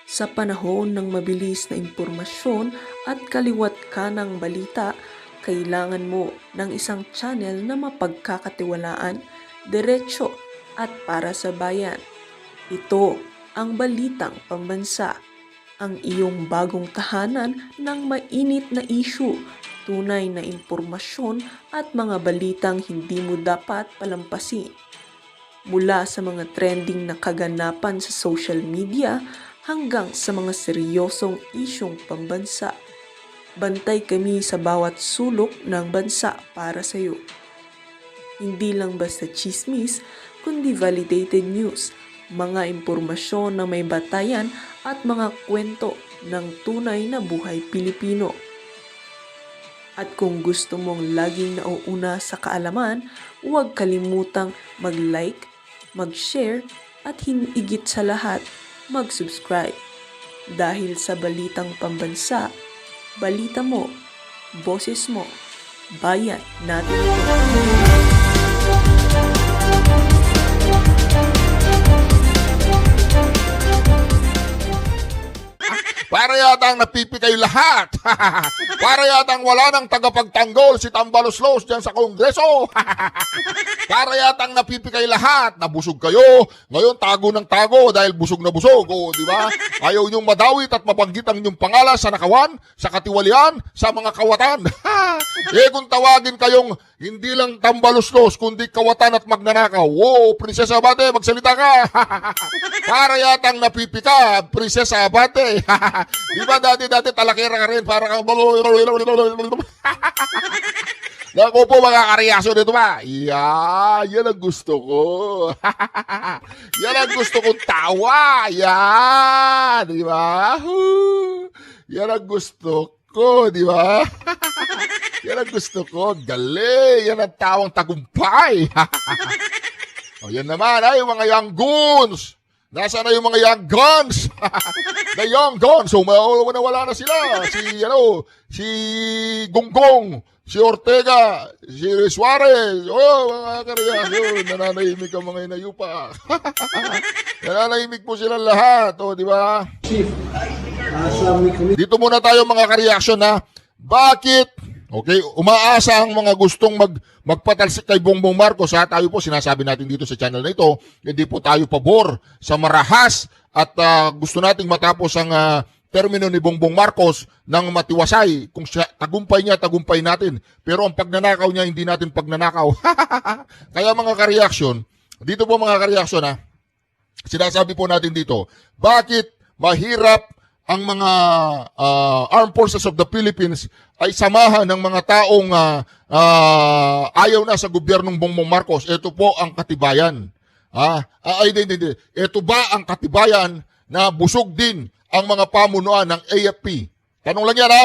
Sa panahon ng mabilis na impormasyon at kaliwat kanang balita, kailangan mo ng isang channel na mapagkakatiwalaan, diretsyo at para sa bayan. Ito ang Balitang Pambansa, ang iyong bagong tahanan ng mainit na issue, tunay na impormasyon at mga balitang hindi mo dapat palampasin. Mula sa mga trending na kaganapan sa social media hanggang sa mga seryosong isyong pambansa. Bantay kami sa bawat sulok ng bansa para sa iyo. Hindi lang basta chismis, kundi validated news, mga impormasyon na may batayan at mga kwento ng tunay na buhay Pilipino. At kung gusto mong laging nauuna sa kaalaman, huwag kalimutang mag-like, mag-share at higit sa lahat, mag-subscribe. Dahil sa Balitang Pambansa, balita mo, boses mo, bayan natin ito. Para yatang napipi kayo lahat. Para yatang wala nang tagapagtanggol si Tambaloslos dyan sa Kongreso. Para yatang napipi kayo lahat. Nabusog kayo. Ngayon tago ng tago dahil busog na busog. O, di ba? Ayaw niyong madawit at mabanggit ang inyong pangalan sa nakawan, sa katiwalian, sa mga kawatan. Kung tawagin kayong hindi lang Tambaloslos, kundi kawatan at magnanakaw. Wow, Prinsesa Abate, magsalita ka. Para yatang napipi ka, Prinsesa Abate. Di ba dati talakera ka rin para ka Naku po mga karyaso dito ba? Yan ang gusto ko. Yan ang gusto kong tawa. Yan, di ba? Yan ang gusto ko, di ba? Yan ang gusto ko. Galing. Yan ang tawang tagumpay. O yan naman ay mga young goons. Nasaan na yung mga young guns? The young guns. So, wala na sila. Si Gonggong, si Ortega, si Suarez. Mga karyaso, nananahimik ang mga inayupa. Nananahimik po silang lahat. O, di ba? Dito muna tayo mga kareaksyon ha. Bakit? Okay, umaasa ang mga gustong magpatalsik kay Bongbong Marcos ha. Tayo po sinasabi natin dito sa channel na ito, hindi po tayo pabor sa marahas at gusto nating matapos ang termino ni Bongbong Marcos ng matiwasay. Kung siya, tagumpay niya, tagumpay natin. Pero ang pagnanakaw niya, hindi natin pagnanakaw. Kaya mga kareaksyon, dito po mga kareaksyon ha, sinasabi po natin dito, bakit mahirap ang mga Armed Forces of the Philippines ay samahan ng mga taong ayaw na sa gobyernong Bongbong Marcos. Ito po ang katibayan. Hindi. Ito ba ang katibayan na busog din ang mga pamunuan ng AFP? Tanong lang yan ha.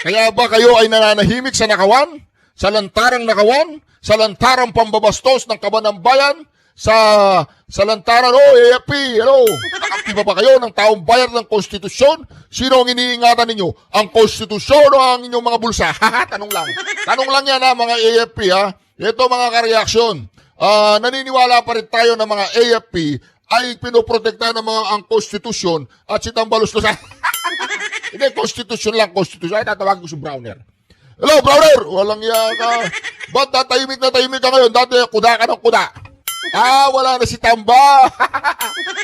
Kaya ba kayo ay nananahimik sa nakawan? Sa lantarang nakawan? Sa lantarang pambabastos ng kaban ng bayan? Sa lantaran, AFP, nakaaktiba ba kayo ng taong bayan ng konstitusyon? Sino ang iniingatan ninyo? Ang konstitusyon o ang inyong mga bulsa? Tanong lang. Tanong lang yan ha, mga AFP ha. Ito mga kareaksyon. Naniniwala pa rin tayo na mga AFP ay pinoprotekta ng mga ang konstitusyon at si Tambaloslos. Hindi, konstitusyon lang, konstitusyon. Ay, tatawagin ko si Browner. Hello, Browner! Walang iya ka. Ba't tahimik na tahimik ka ngayon? Dati, kuda ka ng kuda. Wala na si Tamba.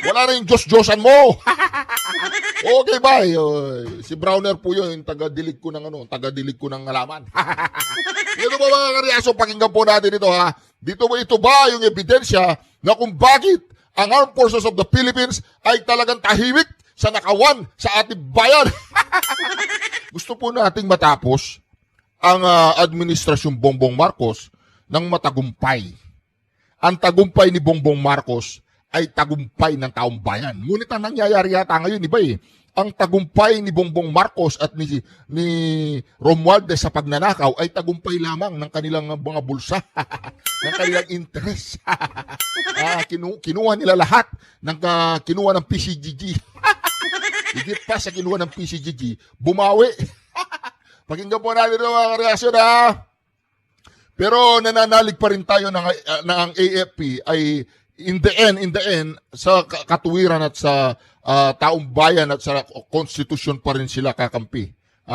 Wala na yung Diyos-Diyosan mo. Okay, bye. Si Browner po yun, taga-dilig ko ng halaman. Ito ba mga karyaso, pakinggan po natin ito ha. Ito ba yung ebidensya na kung bakit ang Armed Forces of the Philippines ay talagang tahimik sa nakawan sa ating bayan? Gusto po nating matapos ang administrasyong Bongbong Marcos ng matagumpay. Ang tagumpay ni Bongbong Marcos ay tagumpay ng taong bayan. Ngunit ang nangyayari yata ngayon, iba eh. Ang tagumpay ni Bongbong Marcos at ni Romualdez sa pagnanakaw ay tagumpay lamang ng kanilang mga bulsa, ng kanilang interest. Kinuha nila lahat kinuha ng PCGG. Higit pa sa kinuha ng PCGG, bumawi. Pakinggan po natin ang mga reaksyon ha. Pero nananalig pa rin tayo na ang AFP ay in the end, sa katuwiran at sa taong bayan at sa konstitusyon pa rin sila kakampi.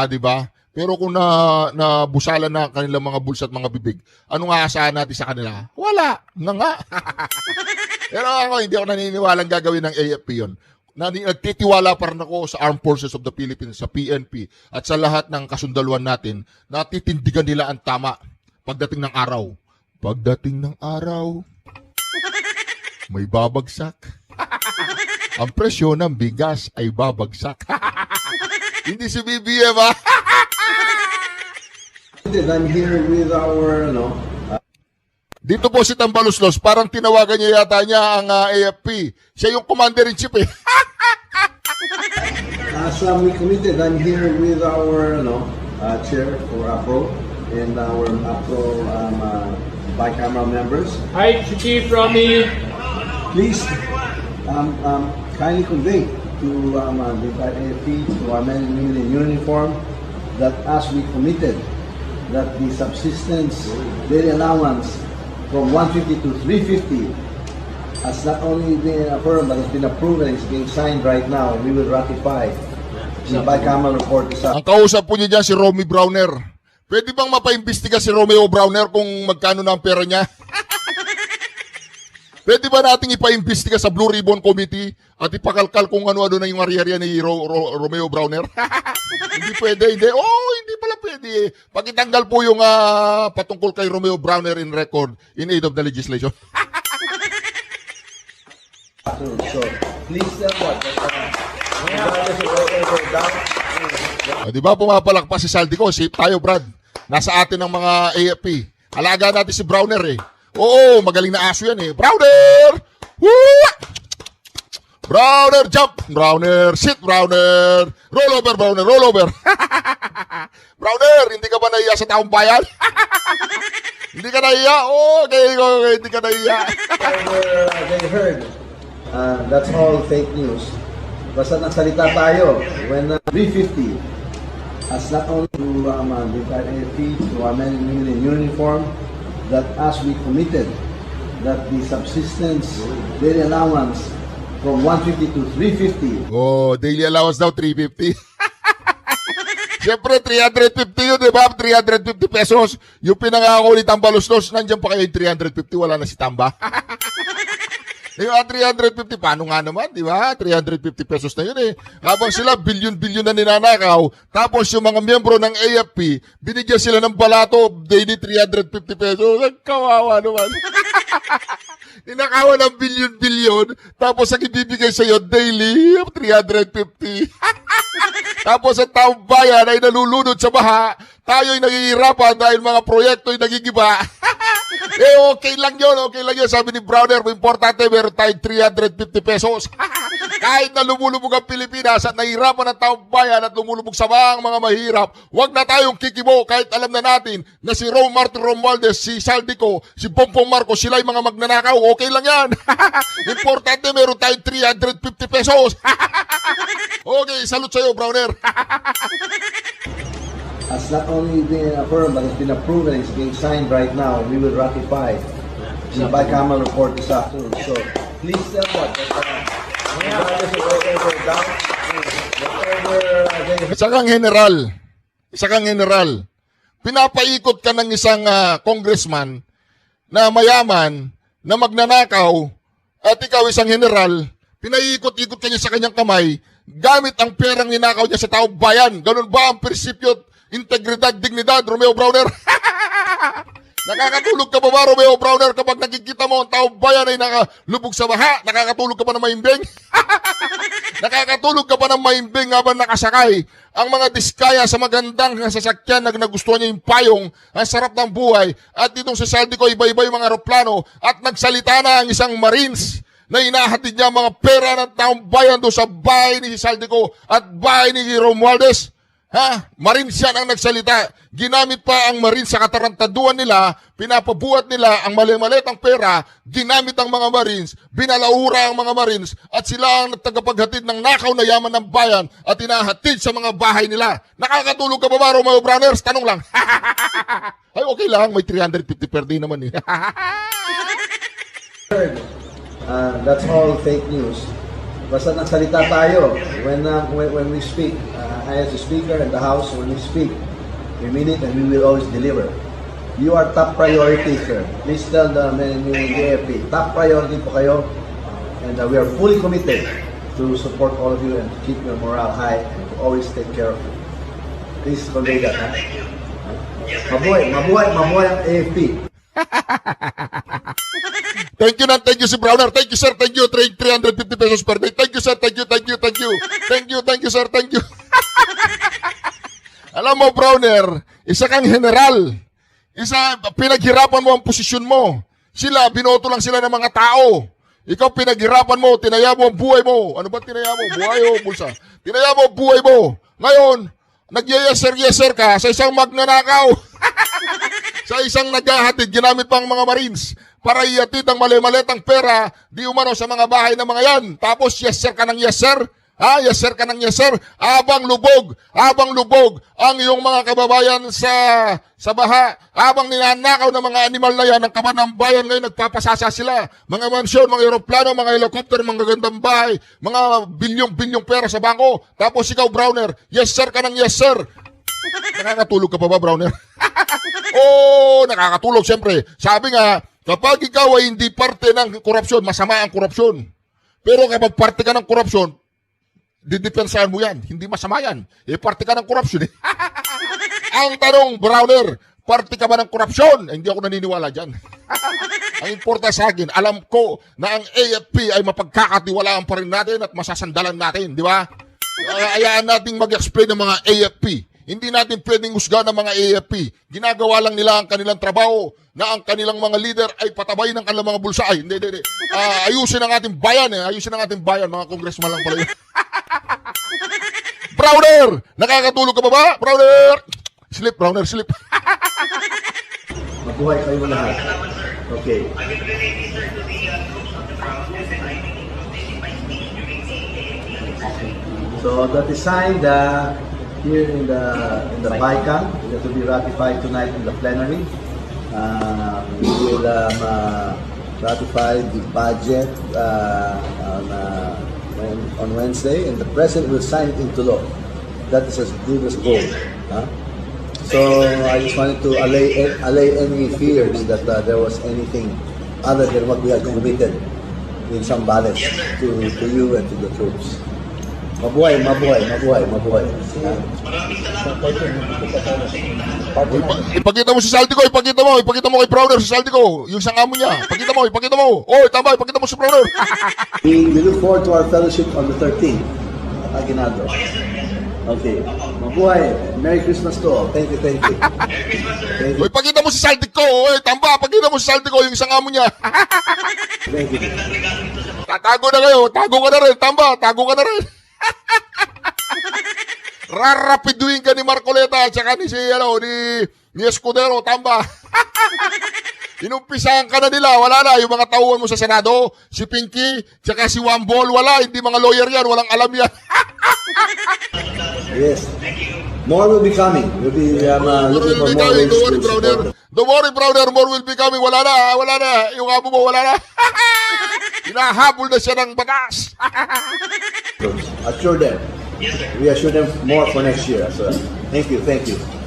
Di ba? Pero kung nabusalan na kanilang mga bulsa at mga bibig, anong aasahan natin sa kanila? Wala. Nga. Pero ako, hindi ako naniniwalang gagawin ng AFP yun. Nagtitiwala pa rin ako sa Armed Forces of the Philippines, sa PNP, at sa lahat ng kasundaluan natin, na titindigan nila ang tama pagdating ng araw. Pagdating ng araw, may babagsak. Ang presyo ng bigas ay babagsak. Hindi si BBM, ha? I'm here with our, Dito po si Tambaloslos, parang tinawagan niya yata niya ang AFP. Siya yung commander-in-chief, eh. as we committed, I'm here with our, chair for APRO and our APRO bicameral members. Hi, Chief Romy. Please, kindly convey to the entire AFP, to our men and women in uniform, that as we committed, that the subsistence daily allowance from 150 to 350 has not only been affirmed but has been approved and is being signed right now. We will ratify the bicameral report this Ang kausap po niya dyan si Romy Browner. Pwede bang mapaimbestiga si Romeo Browner kung magkano na ang pera niya? Pwede ba nating ipaimbestiga sa Blue Ribbon Committee at ipakalkal kung ano-ano na yung ari-arian ni Romeo Browner? Hindi pwede, hindi. Hindi pala pwede. Pakitanggal po yung patungkol kay Romeo Browner in record in aid of the legislation. So, please tell what? Regardless of whatever doubt, Di ba pumapalakpas si Saldico? Safe tayo, Brad. Nasa atin ang mga AFP. Alaga natin si Browner, eh. Oo, magaling na aso yan, eh. Browner! Woo! Browner, jump! Browner, sit, Browner! Roll over, Browner, roll over! Browner, hindi ka ba nahiya sa taong bayan? Hindi ka nahiya? Okay, hindi ka nahiya. whatever they heard, that's all fake news. Basta nagsalita tayo when 350 as not only to the entire AFP, to our men and women in uniform, that as we committed, that the subsistence daily allowance from 150 to 350 Daily allowance daw, 350. Siyempre, 350 yun, di ba? 350 pesos. Yung pinangako ni Tambaloslos, nandiyan pa kayo yung 350, wala na si Tamba. Yung 350, paano nga naman, di ba? 350 pesos na yun, eh. Habang sila, bilyon-bilyon na ninanakaw, tapos yung mga miyembro ng AFP, binigyan sila ng balato, daily 350 pesos. Ang kawawa naman. Ninakawan ng bilyon-bilyon, tapos ang ibibigay sa'yo, daily, 350. Tapos ang taong bayan ay nalulunod sa baha, tayo'y nagihirapan dahil mga proyekto'y nagigiba. Okay lang yun, sabi ni Browner, importante meron tayong 350 pesos. Kahit na lumulubog ang Pilipinas at nahihirapan ang taong bayan at lumulubog sa mga mahirap, huwag na tayong kikibo kahit alam na natin na si Martin Romualdez, si Saldico, si Bongbong Marcos, sila yung mga magnanakaw, okay lang yan. Importante meron tayong 350 pesos. Okay, salute sa'yo, Browner. has not only been affirmed but has been approved and is being signed right now. We will ratify the bicameral report this afternoon. So please tell what? Regardless of whatever doubt, whatever they Isa kang general, pinapaikot ka ng isang congressman na mayaman, na magnanakaw, at ikaw isang general, pinaikot-ikot ka niya sa kanyang kamay, gamit ang perang ninakaw niya sa taong bayan. Ganun ba ang prinsipyo, integridad, dignidad, Romeo Browner? Nakakatulog ka ba, Romeo Browner, kapag nakikita mo ang taong bayan ay nakalubog sa baha? Nakakatulog ka ba ng maimbing? Nakakatulog ka ba ng maimbing habang nakasakay? Ang mga diskaya sa magandang sasakyan na nagustuhan niya yung payong, ang sarap ng buhay, at itong sa Saldico, iba-iba yung mga aeroplano, at nagsalita na ang isang Marines na inahatid niya mga pera ng taong bayan doon sa bahay ni Saldico at bahay ni Romualdez. Marines yan ang nagsalita. Ginamit pa ang Marines sa katarantaduan nila, pinapabuhat nila ang mali-malitang pera, ginamit ang mga Marines, binalaura ang mga Marines, at sila ang tagapaghatid ng nakaw na yaman ng bayan at inahatid sa mga bahay nila. Nakakatulog ka ba, Romeo Browners? Tanong lang. Ay, okay lang, may 350 per day naman, eh. That's all fake news. Basta nagsalita tayo. When we speak, I as a speaker in the House, when we speak, we mean it and we will always deliver. You are top priority, sir. Please tell the AFP, top priority po kayo. And we are fully committed to support all of you and to keep your morale high and to always take care of you. Please convey that. Mabuhay ang AFP. Thank you si Browner. Thank you sir, thank you. 350 pesos per day. Thank you sir, thank you. Thank you sir, thank you. Alam mo Browner, isa kang general. Pinaghirapan mo ang posisyon mo. Sila, binoto lang sila ng mga tao. Ikaw pinaghirapan mo, tinaya mo ang buhay mo. Ano ba tinaya mo? Buhay o bulsa? Tinaya mo ang buhay mo. Ngayon, nag-yeser ka sa isang magnanakaw. Sa isang naghahatid, ginamit pang mga Marines para iatid ang mali-malitang pera di umano sa mga bahay ng mga yan. Tapos yeser ka ng yeser. Yeser ka ng yeser. Abang lubog ang iyong mga kababayan sa baha. Abang ninanakaw ng mga animal na yan, ang kaban ng bayan ngayon, nagpapasasa sila. Mga mansyon, mga eroplano, mga helicopter, mga gagandang bahay, mga bilyong-bilyong pera sa bangko. Tapos ikaw, Browner, yeser ka ng yeser. Nakakatulog ka pa ba, Browner? Nakakatulog, siyempre. Sabi nga, kapag ikaw ay hindi parte ng korupsyon, masama ang korupsyon. Pero kapag parte ka ng korupsyon, didepensahan mo yan. Hindi masama yan. Parte ka ng korupsyon. Ang tanong, Browner, parte ka ba ng korupsyon? Hindi ako naniniwala dyan. Ang importante sa akin, alam ko na ang AFP ay mapagkakatiwalaan pa rin natin at masasandalan natin, di ba? Ayaan nating mag-explain ng mga AFP. Hindi natin pwedeng husgahan ng mga AFP. Ginagawa lang nila ang kanilang trabaho na ang kanilang mga leader ay patabayin ng kanilang mga bulsa. Hindi. Ayusin ang ating bayan. Ayusin ang ating bayan. Mga congressman lang pala yun. Browner! Nakakatulog ka ba? Browner! Sleep, Browner, sleep. Mabuhay kayo lahat. Okay. So the design here in the BICAM that will be ratified tonight in the plenary. We will ratify the budget on Wednesday, and the president will sign it into law. That is as good as gold. So I just wanted to allay any fears that there was anything other than what we had committed in some balance to you and to the troops. Mabuhay. Ipakita mo si Saldico, ipakita mo kay Browner si Saldico, yung sangamo niya. Ipakita mo. Tama, ipakita mo si Browner. We look forward to our fellowship on the 13th at Aguinaldo. Okay. Mabuhay. Merry Christmas to all. Thank you. Thank you. Ipakita mo si Saldico, tamba, pakita mo si Saldico, yung sangamo niya. Thank you. Tatago na kayo, tago ka na rin, tamba, tago ka na rin. Rarapiduin ka ni Marcoleta at saka ni Escudero, tamba. Inumpisahan ka na nila, wala na. Yung mga tauhan mo sa Senado, si Pinky, tsaka si Wambol, wala. Hindi mga lawyer yan, walang alam yan. Yes. More will be coming. We'll be looking for more ways to support. Don't worry, brother. More will be coming. Wala na. Yung amo mo, wala na. Hinahabol na siya ng batas. Assure them. Yes, sir. We assure them more for next year as well. Thank you.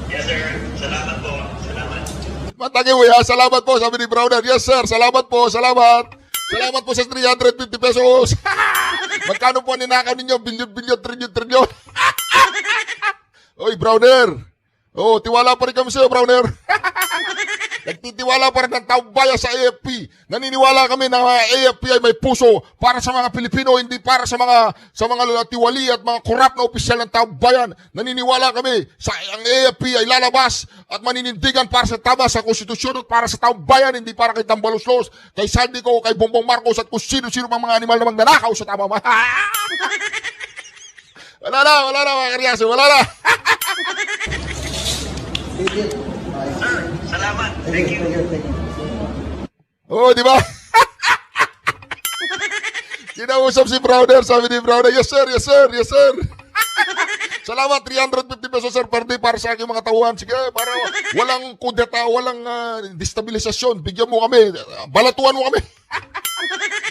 Yes, sir. Salamat po. Salamat. Matagi mo ya. Salamat po, sabi ni Browner. Yes, sir. Salamat po. Salamat po sa 350 pesos. Magkano po ninakaw ninyo? Bilyon, trilyon. Oy, Browner. Tiwala pa rin kami sa'yo, Browner. Nagtitiwala pa rin ng taong bayan sa AFP. Naniniwala kami na AFP ay may puso para sa mga Pilipino, hindi para sa mga tiwali at mga korap na opisyal ng taong bayan. Naniniwala kami sa ang AFP ay lalabas at maninindigan para sa tama sa konstitusyon at para sa taong bayan, hindi para kay Tambaluslos, kay Saldico, kay Bongbong Marcos at kung sino-sino pang mga animal na magnanakaw sa tama. Wala na mga karyaso, wala na. Sir, salamat. Thank you. Di ba? Kinausap si Browner, sabi ni Browner, yes sir. Salamat, 350 pesos sir per day para sa aking mga tauhan. Sige, para walang kudeta, walang destabilisasyon. Bigyan mo kami, balatuan mo kami.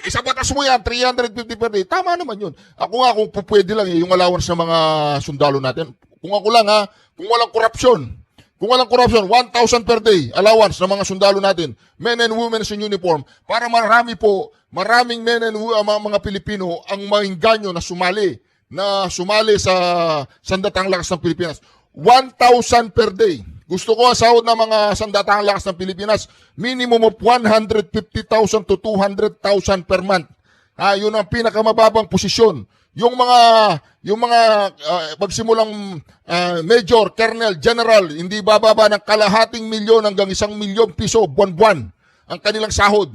Isabatas mo yan, 350 per day. Tama naman yun. Ako nga, kung pwede lang yung allowance ng mga sundalo natin. Kung ako lang ha, kung walang korupsyon, 1,000 per day allowance ng mga sundalo natin, men and women in uniform, para maraming men and mga Pilipino ang maingganyo na sumali sa Sandatahang Lakas ng Pilipinas. 1,000 per day. Gusto ko ang sahod ng mga Sandatahang Lakas ng Pilipinas, minimum of 150,000 to 200,000 per month. Yun ang pinakamababang posisyon. Yung mga magsimulang major, colonel, general, hindi bababa ng kalahating milyon hanggang 1 milyon piso buwan-buwan ang kanilang sahod.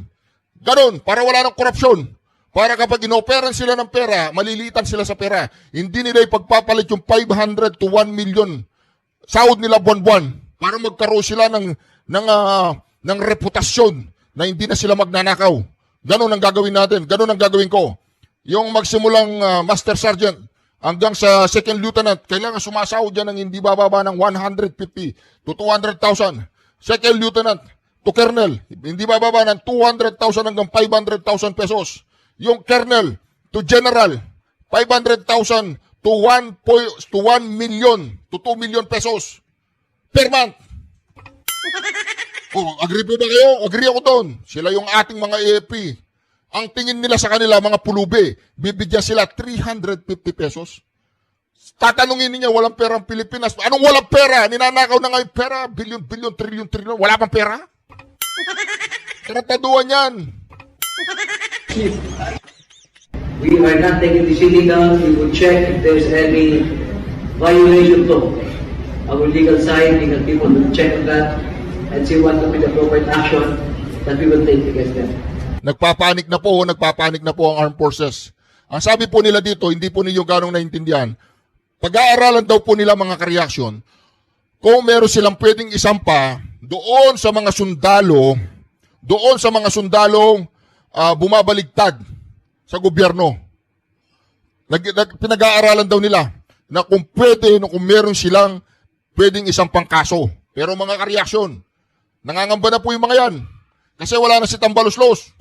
Ganon, para wala ng korupsyon. Para kapag inoperan sila ng pera, malilitan sila sa pera. Hindi nila ipagpapalit yung 500 to 1 million sahod nila buwan-buwan para magkaroon sila ng reputasyon na hindi na sila magnanakaw. Ganon ang gagawin natin. Ganon ang gagawin ko. Yung magsimulang Master Sergeant hanggang sa Second Lieutenant, kailangan sumasahod dyan ng hindi bababa ng 150 to 200,000. Second Lieutenant to Colonel, hindi bababa ng 200,000 hanggang 500,000 pesos. Yung Colonel to General, 500,000 to 1 million to 2 million pesos per month. Agree po ba kayo? Agree ako doon. Sila yung ating mga AFP. Ang tingin nila sa kanila, mga pulubi, bibigyan sila 350 pesos. Tatanungin niya, walang pera ang Pilipinas. Anong walang pera? Ninanakaw na nga yung pera. Bilyon, trilyon. Wala pang pera? Trataduan yan. We are not taking this illegal. We will check if there's any violation to our legal side. Legal people will check on that and see what will be the appropriate action that we will take against them. Nagpapanik na po ang armed forces. Ang sabi po nila dito, hindi po ninyo ganong naintindihan. Pag-aaralan daw po nila mga ka-reaction, kung meron silang pwedeng isampa doon sa mga sundalong bumabaligtad sa gobyerno. Pinag-aaralan daw nila na kung meron silang pwedeng isampang kaso. Pero mga ka-reaction, nangangamba na po yung mga yan. Kasi wala na si Tambaloslos.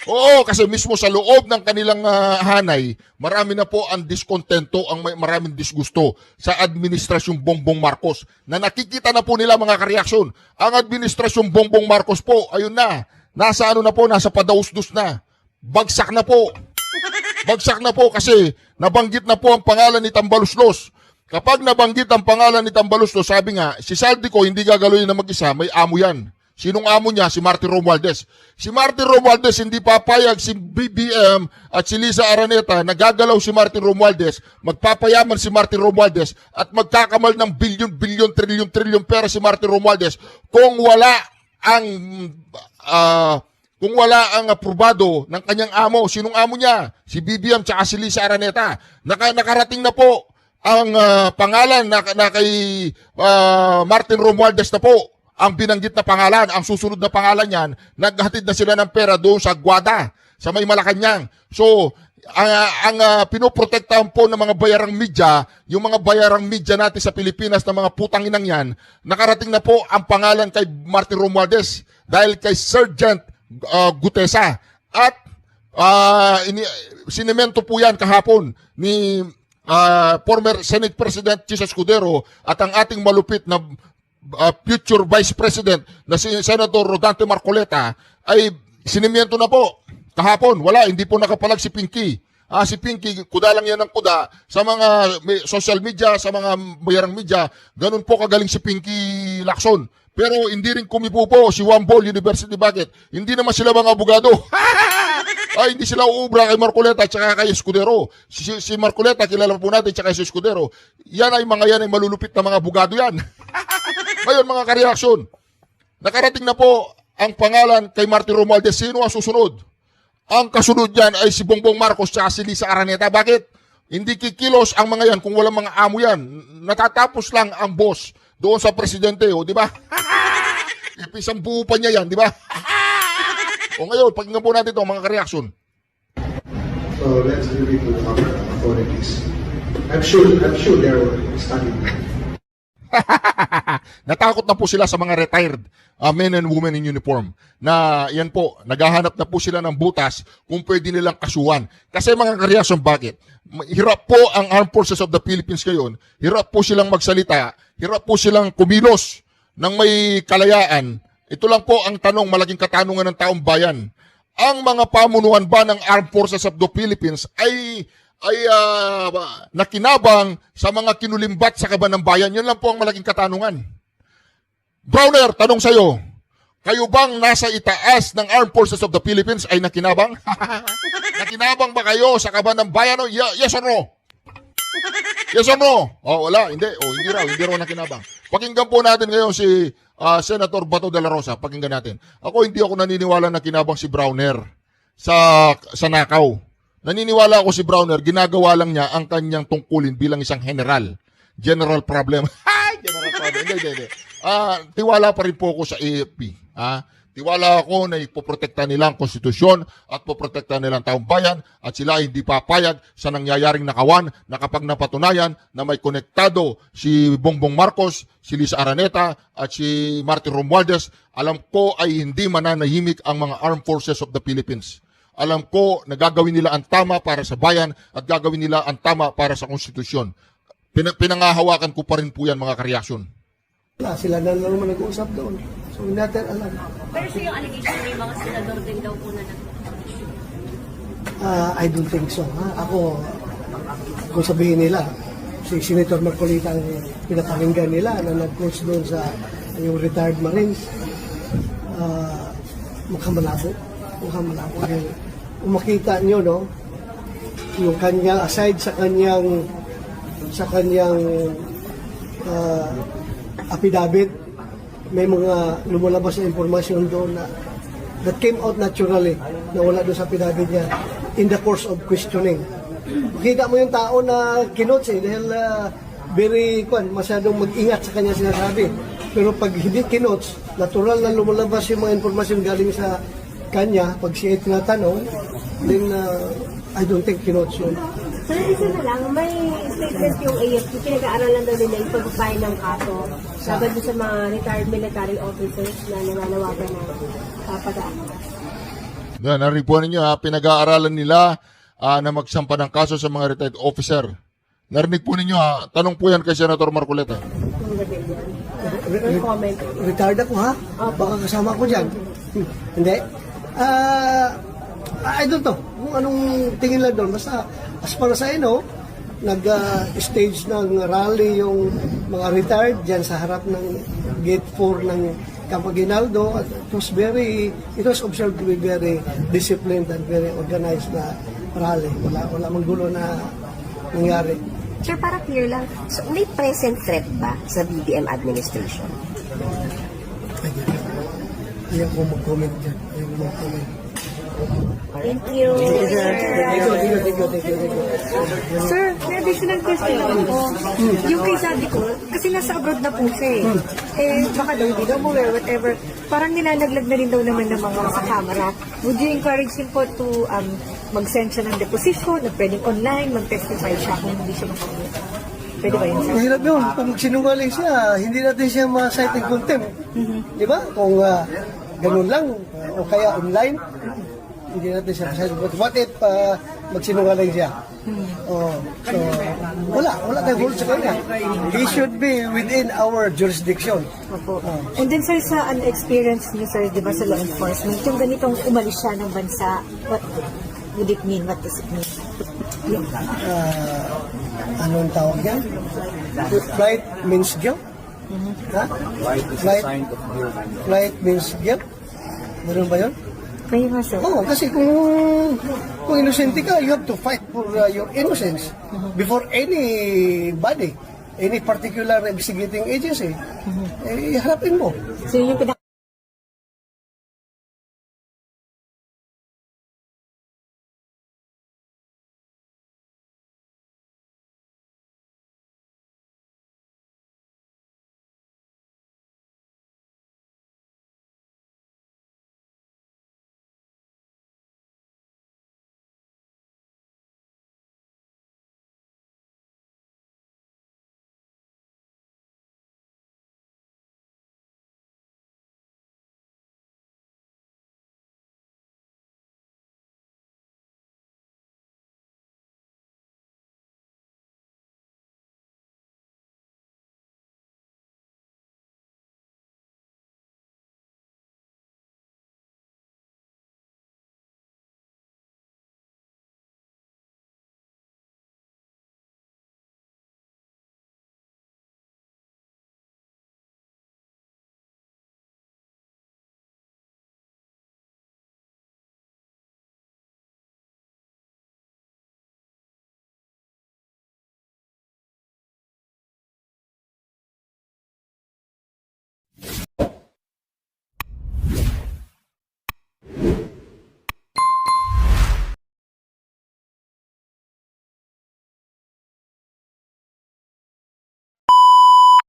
Oo, kasi mismo sa loob ng kanilang hanay, marami na po ang diskontento, maraming disgusto sa administrasyong Bongbong Marcos na nakikita na po nila mga kareaksyon. Ang administrasyong Bongbong Marcos po, ayun na, nasa padausdus na. Bagsak na po. Bagsak na po kasi nabanggit na po ang pangalan ni Tambaloslos. Kapag nabanggit ang pangalan ni Tambaloslos, sabi nga, si Saldico hindi gagawin na mag-isa, may amo yan. Sinong amo niya? Si Martin Romualdez. Si Martin Romualdez hindi papayag si BBM at si Liza Araneta na gagalaw si Martin Romualdez, magpapayaman si Martin Romualdez at magkakamal ng bilyon, trilyon pera si Martin Romualdez kung wala ang aprobado ng kanyang amo. Sinong amo niya? Si BBM tsaka si Liza Araneta. Nakarating na po ang pangalan na kay Martin Romualdez na po. Ang binanggit na pangalan, ang susunod na pangalan niyan, naghatid na sila ng pera doon sa Guada, sa may Malacanang. So, ang pinoprotektahan po ng mga bayarang media, yung mga bayarang media natin sa Pilipinas na mga putang inang yan, nakarating na po ang pangalan kay Martin Romualdez dahil kay Sergeant Gutesa. At sinemento po yan kahapon ni former Senate President Chis Escudero at ang ating malupit na future Vice President na si Senator Rodante Marcoleta ay sinimiento na po kahapon. Wala, hindi po nakapalag si Pinky. Si Pinky, kuda lang yan ng kuda sa mga social media, sa mga bayarang media. Ganun po kagaling si Pinky Lacson. Pero hindi rin kumipo po si Wambol University. Bakit? Hindi naman sila mga abogado. Hindi sila uubra kay Marcoleta at kay Escudero. Si Marcoleta, kilala po natin, at si Escudero. Yan ay malulupit na mga abogado yan. Ngayon mga kareaksyon, nakarating na po ang pangalan kay Martin Romualdez. Sino ang susunod? Ang kasunod yan ay si Bongbong Marcos at si Liza Araneta. Bakit? Hindi kikilos ang mga yan kung walang mga amo yan. Natatapos lang ang boss doon sa presidente, di ba? Isang buo pa niya yan, di ba? O ngayon, pakinggan po natin ito, mga kareaksyon. So let's leave it to the authorities. I'm sure they're studying. Natakot na po sila sa mga retired men and women in uniform na yan po, naghahanap na po sila ng butas kung pwede nilang kasuhan. Kasi mga kareaksyon, bakit? Hirap po ang Armed Forces of the Philippines ngayon, hirap po silang magsalita, hirap po silang kumilos ng may kalayaan. Ito lang po ang tanong, malaking katanungan ng taong bayan. Ang mga pamunuan ba ng Armed Forces of the Philippines ay nakinabang sa mga kinulimbat sa kaban ng bayan? Yun lang po ang malaking katanungan. Browner, tanong sa'yo, kayo bang nasa itaas ng Armed Forces of the Philippines ay nakinabang? Nakinabang ba kayo sa kaban ng bayan? Yes or no? Yes or no? Oh, wala, hindi. Oh, hindi raw nakinabang. Pakinggan po natin ngayon si Senator Bato de la Rosa. Pakinggan natin. Hindi ako naniniwala na kinabang si Browner sa nakaw. Naniniwala ako si Browner, ginagawa lang niya ang kanyang tungkulin bilang isang general. General problem. General problem. Hindi. Tiwala pa rin po ako sa AFP. Tiwala ako na ipoprotekta nila ang konstitusyon at poprotekta nila ang taong bayan at sila ay hindi papayag sa nangyayaring nakawan na kapag napatunayan na may konektado si Bongbong Marcos, si Lisa Araneta at si Martin Romualdez, alam ko ay hindi mananahimik ang mga Armed Forces of the Philippines. Alam ko na gagawin nila ang tama para sa bayan at gagawin nila ang tama para sa konstitusyon. Pinangahawakan ko pa rin po yan, mga kareaksyon. Sila na naman nag-uusap doon. So, hindi natin alam. Pero sa yung allegation, may mga senador din daw po na I don't think so. Ako, kung sabihin nila, si Senator Marcolita ang pinapakinggan nila na nag-coach doon sa yung retired Marines, mukhang malabo. Kung makita nyo, no, yung kanyang, aside sa kanyang affidavit, may mga lumalabas na impormasyon doon na that came out naturally na wala doon sa affidavit niya in the course of questioning. Makita mo yung tao na kinots dahil masyadong mag-ingat sa kanya sinasabi. Pero pag hindi kinots, natural na lumalabas yung mga impormasyon galing sa kanya, pag siya tinatanong, then I don't think kinots yun. Sir, isa na lang, may statement yung AFP, pinag-aaralan daw nila yung pagpapain ng kaso laban sa mga retired military officers na nananawagan ng pag-aaral. Yan, narinig po ninyo, pinag-aaralan nila na magsampa ng kaso sa mga retired officer. Narinig po ninyo, tanong po yan kay Senator Marcoleta. Yung comment. Retired ako, ha? Baka kasama ko dyan. Hindi. I don't know kung anong tingin lang doon. Basta, as para sa nag-stage ng rally yung mga retired dyan sa harap ng gate 4 ng Campo Aguinaldo. At it was observed to be very disciplined and very organized na rally. Wala manggulo na nangyari. Sir, para clear lang, so may present threat ba sa BBM administration? Ayaw ko mag-comment dyan. Thank you. Thank you. Sir, may additional question lang po. Yung kay Sabi ko, kasi nasa abroad na po siya baka daw hindi daw aware, whatever. Parang nilalaglag na rin daw naman ng mga sa camera. Would you encourage him po to mag-send siya ng deposition, na pwedeng online, mag-testify siya kung hindi siya makapagod? Pwede ba yun, sir? Mahirap yun. Kung sinungaling siya, hindi natin siya ma-cite in contempt. Di ba? Kung ganun lang, o kaya online, hindi natin siya ma-cite in contempt. What if magsinungaling siya? So, wala tayong hold sa kanya. He should be within our jurisdiction. Opo. And then, sir, sa experience niyo, sir, di ba, sa law enforcement, yung ganitong umalis siya ng bansa, what would it mean? What does it mean? Anong tawag yan? Flight means guilt? Flight means guilt? Meron ba yun? Kaya nga, sir. Oo, kasi kung innocent ka, you have to fight for your innocence before anybody, any particular investigating agency. Harapin mo. So, yun yung